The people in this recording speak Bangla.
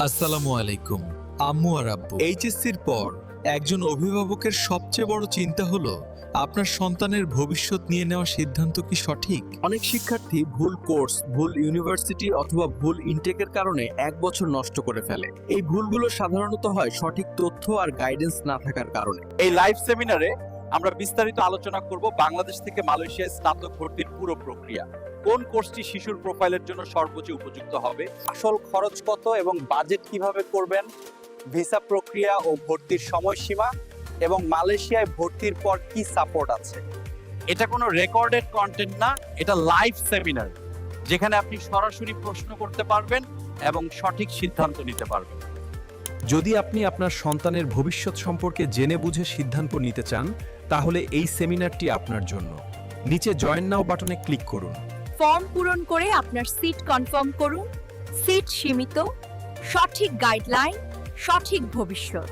আসসালামু আলাইকুম। আম্মু আর আব্বু, এইচএসসির পর একজন অভিভাবকের সবচেয়ে বড় চিন্তা হলো আপনার সন্তানের ভবিষ্যৎ নিয়ে নেওয়া সিদ্ধান্ত কি সঠিক। অনেক শিক্ষার্থী ভুল কোর্স, ভুল ইউনিভার্সিটি অথবা ভুল ইনটেকের কারণে 1 বছর নষ্ট করে ফেলে। এই ভুলগুলো সাধারণত হয় সঠিক তথ্য আর গাইডেন্স না থাকার কারণে। এই লাইভ সেমিনারে আমরা বিস্তারিত আলোচনা করব বাংলাদেশ থেকে মালয়েশিয়ায় স্নাতক ভর্তির পুরো প্রক্রিয়া, কোন কোর্সটি শিশুর প্রোফাইলের জন্য সর্বোচ্চ উপযুক্ত হবে, আসল খরচ কত এবং বাজেট কিভাবে করবেন, ভিসা প্রক্রিয়া ও ভর্তির সময়সীমা এবং মালয়েশিয়ায় ভর্তির পর কি সাপোর্ট আছে। এটা কোনো রেকর্ডেড কন্টেন্ট না, এটা লাইভ সেমিনার যেখানে আপনি সরাসরি প্রশ্ন করতে পারবেন এবং সঠিক সিদ্ধান্ত নিতে পারবেন। যদি আপনি আপনার সন্তানের ভবিষ্যৎ সম্পর্কে জেনে বুঝে সিদ্ধান্ত নিতে চান, তাহলে এই সেমিনারটি আপনার জন্য। নিচে জয়েন নাও বাটনে ক্লিক করুন। ফর্ম পূরণ করে আপনার সিট কনফার্ম করুন। সিট সীমিত, সঠিক গাইডলাইন, সঠিক ভবিষ্যৎ।